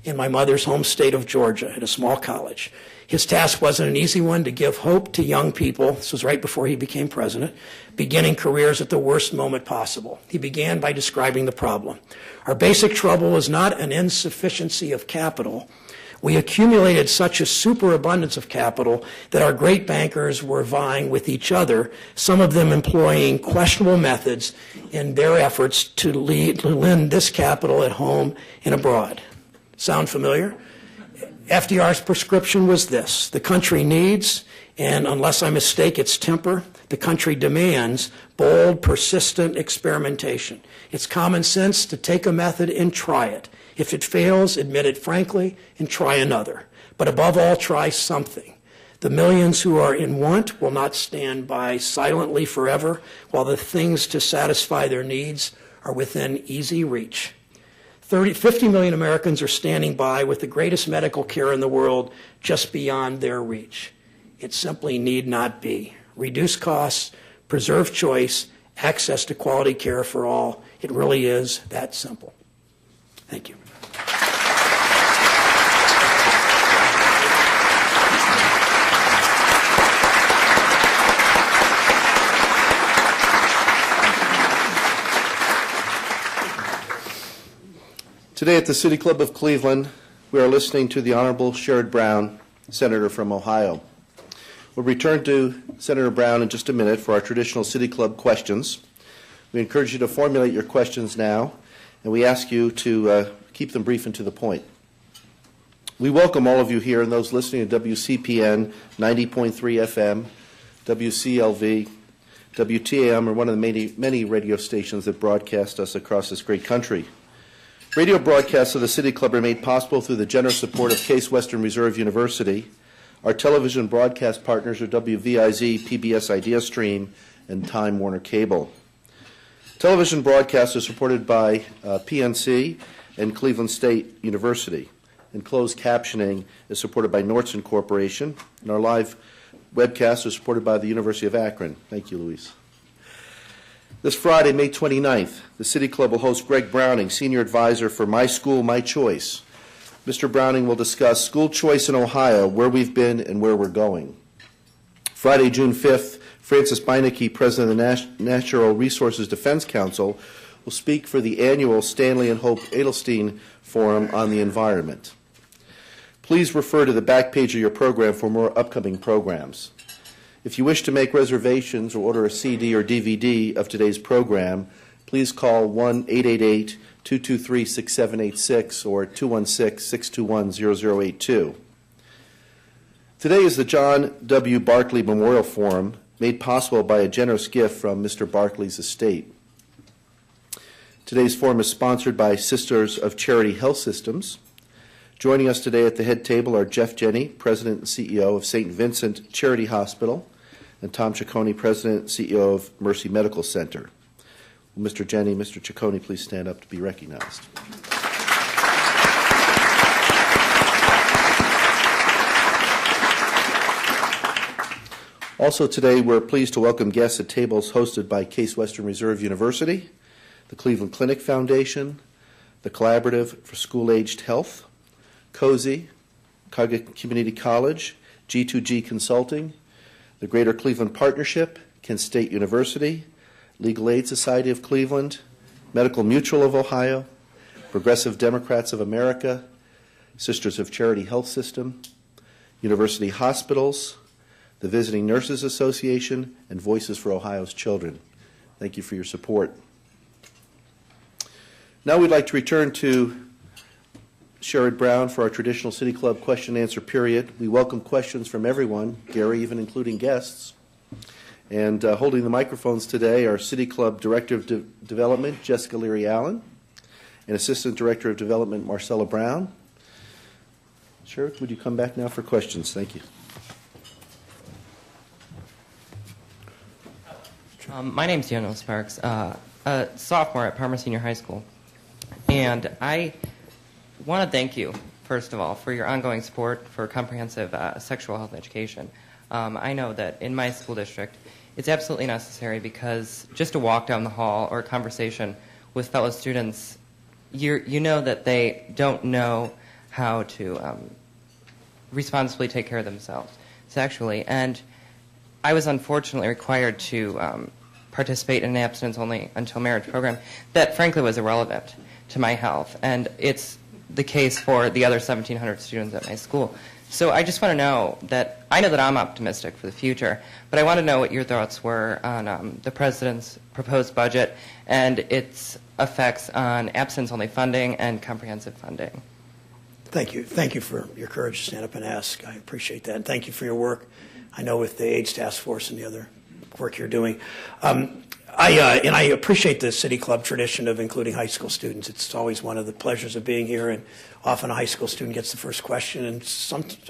in my mother's home state of Georgia at a small college. His task wasn't an easy one, to give hope to young people, this was right before he became president, beginning careers at the worst moment possible. He began by describing the problem. Our basic trouble is not an insufficiency of capital. We accumulated such a superabundance of capital that our great bankers were vying with each other, some of them employing questionable methods in their efforts to lend this capital at home and abroad. Sound familiar? FDR's prescription was this: the country needs, and unless I mistake its temper, the country demands bold, persistent experimentation. It's common sense to take a method and try it. If it fails, admit it frankly and try another. But above all, try something. The millions who are in want will not stand by silently forever while the things to satisfy their needs are within easy reach. 50 million Americans are standing by with the greatest medical care in the world just beyond their reach. It simply need not be. Reduce costs, preserve choice, access to quality care for all. It really is that simple. Thank you. Today at the City Club of Cleveland, we are listening to the Honorable Sherrod Brown, Senator from Ohio. We'll return to Senator Brown in just a minute for our traditional City Club questions. We encourage you to formulate your questions now, and we ask you to keep them brief and to the point. We welcome all of you here and those listening to WCPN 90.3 FM, WCLV, WTAM, or one of the many radio stations that broadcast us across this great country. Radio broadcasts of the City Club are made possible through the generous support of Case Western Reserve University. Our television broadcast partners are WVIZ, PBS IdeaStream, and Time Warner Cable. Television broadcasts are supported by PNC and Cleveland State University. And closed captioning is supported by Nordson Corporation. And our live webcasts are supported by the University of Akron. Thank you, Luis. This Friday, May 29th, the City Club will host Greg Browning, Senior Advisor for My School, My Choice. Mr. Browning will discuss school choice in Ohio, where we've been and where we're going. Friday, June 5th, Francis Beinecke, President of the Natural Resources Defense Council, will speak for the annual Stanley and Hope Edelstein Forum on the Environment. Please refer to the back page of your program for more upcoming programs. If you wish to make reservations or order a CD or DVD of today's program, please call 1-888-223-6786 or 216-621-0082. Today is the John W. Barkley Memorial Forum, made possible by a generous gift from Mr. Barkley's estate. Today's forum is sponsored by Sisters of Charity Health Systems. Joining us today at the head table are Jeff Jenny, President and CEO of St. Vincent Charity Hospital, and Tom Ciccone, President and CEO of Mercy Medical Center. Will Mr. Jenny, Mr. Ciccone, please stand up to be recognized. Also today, we're pleased to welcome guests at tables hosted by Case Western Reserve University, the Cleveland Clinic Foundation, the Collaborative for School-Aged Health, COSY, Cuyahoga Community College, G2G Consulting, the Greater Cleveland Partnership, Kent State University, Legal Aid Society of Cleveland, Medical Mutual of Ohio, Progressive Democrats of America, Sisters of Charity Health System, University Hospitals, the Visiting Nurses Association, and Voices for Ohio's Children. Thank you for your support. Now we'd like to return to Sherrod Brown for our traditional City Club question and answer period. We welcome questions from everyone, Gary, even including guests. And holding the microphones today are City Club Director of Development, Jessica Leary Allen, and Assistant Director of Development, Marcella Brown. Sherrod, would you come back now for questions? Thank you. My name's Daniel Sparks, a sophomore at Parma Senior High School. And I want to thank you, first of all, for your ongoing support for comprehensive sexual health education. I know that in my school district, it's absolutely necessary because just a walk down the hall or a conversation with fellow students, you know that they don't know how to responsibly take care of themselves sexually. And I was unfortunately required to participate in an abstinence-only until marriage program that frankly was irrelevant to my health. And it's the case for the other 1,700 students at my school. So I just want to know that, I know that I'm optimistic for the future, but I want to know what your thoughts were on the President's proposed budget and its effects on abstinence-only funding and comprehensive funding. Thank you. Thank you for your courage to stand up and ask. I appreciate that. And thank you for your work, I know, with the AIDS Task Force and the other work you're doing. I appreciate the City Club tradition of including high school students. It's always one of the pleasures of being here, and often a high school student gets the first question, and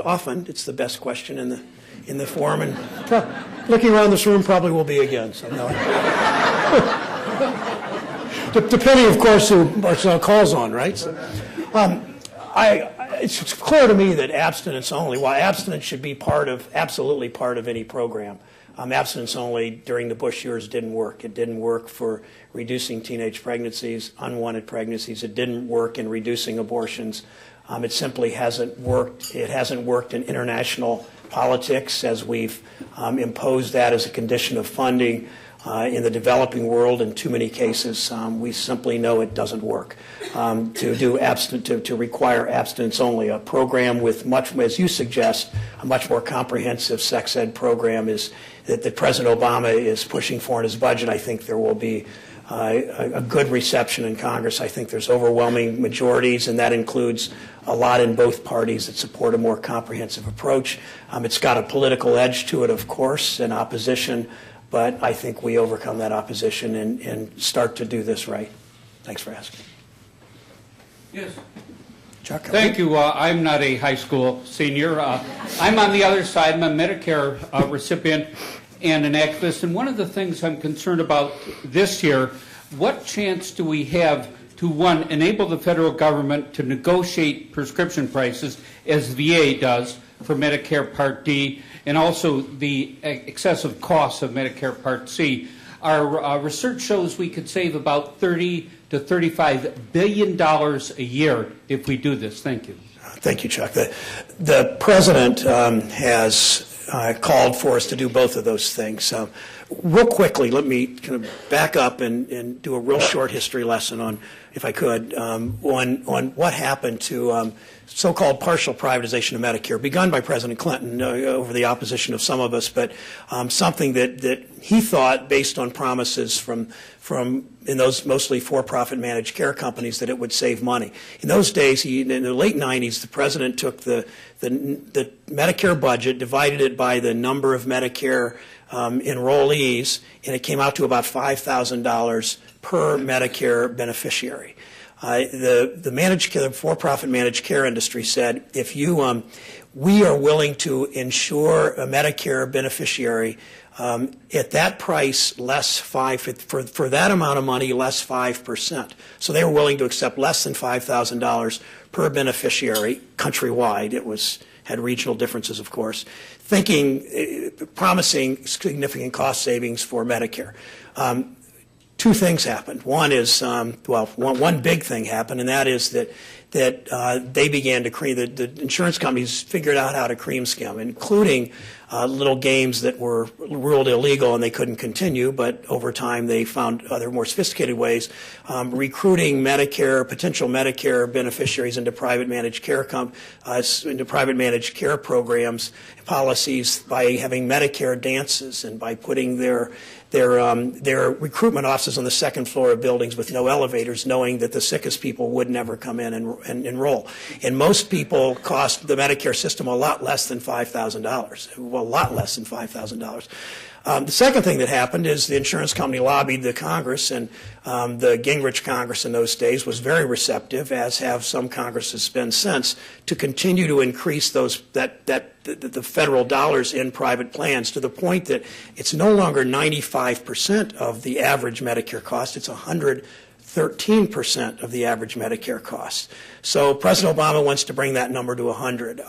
often it's the best question in the forum. And looking around this room, probably will be again. So no. Depending, of course, who calls on, right? So, it's clear to me that abstinence only, while abstinence should be absolutely part of any program, abstinence only during the Bush years didn't work. It didn't work for reducing teenage pregnancies, unwanted pregnancies. It didn't work in reducing abortions. It simply hasn't worked. It hasn't worked in international politics as we've imposed that as a condition of funding. In the developing world, in too many cases, we simply know it doesn't work. To require abstinence only, a program with much, as you suggest, a much more comprehensive sex ed program is that President Obama is pushing for in his budget. I think there will be a good reception in Congress. I think there's overwhelming majorities, and that includes a lot in both parties that support a more comprehensive approach. It's got a political edge to it, of course, and opposition. But I think we overcome that opposition and start to do this right. Thanks for asking. Yes. Chuck. Thank you. I'm not a high school senior. I'm on the other side. I'm a Medicare recipient and an activist. And one of the things I'm concerned about this year, what chance do we have to, one, enable the federal government to negotiate prescription prices, as VA does for Medicare Part D, and also the excessive costs of Medicare Part C. Our research shows we could save about $30 to $35 billion a year if we do this. Thank you. Thank you, Chuck. The President has called for us to do both of those things. Real quickly, let me kind of back up and do a real short history lesson on, if I could, on what happened to so-called partial privatization of Medicare, begun by President Clinton over the opposition of some of us, but something that he thought, based on promises from in those mostly for-profit managed care companies, that it would save money. In those days, in the late 90s, the President took the Medicare budget, divided it by the number of Medicare enrollees, and it came out to about $5,000 per Medicare beneficiary. The for-profit managed care industry said, if you, we are willing to insure a Medicare beneficiary at that price, less for that amount of money, less 5%. So they were willing to accept less than $5,000 per beneficiary countrywide. It had regional differences, of course, promising significant cost savings for Medicare. Two things happened. One is, one big thing happened, and that is that they began to cream, the insurance companies figured out how to cream skim, including little games that were ruled illegal and they couldn't continue, but over time they found other more sophisticated ways, recruiting potential Medicare beneficiaries into private managed care programs, policies, by having Medicare dances and by putting their recruitment offices on the second floor of buildings with no elevators, knowing that the sickest people would never come in and enroll. And most people cost the Medicare system a lot less than $5,000, well, a lot less than $5,000. The second thing that happened is the insurance company lobbied the Congress, and the Gingrich Congress in those days was very receptive, as have some Congresses been since, to continue to increase the federal dollars in private plans to the point that it's no longer 95% of the average Medicare cost, it's 113% of the average Medicare cost. So President Obama wants to bring that number to 100.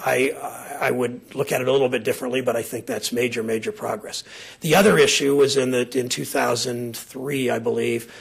I would look at it a little bit differently, but I think that's major progress. The other issue was in 2003, I believe,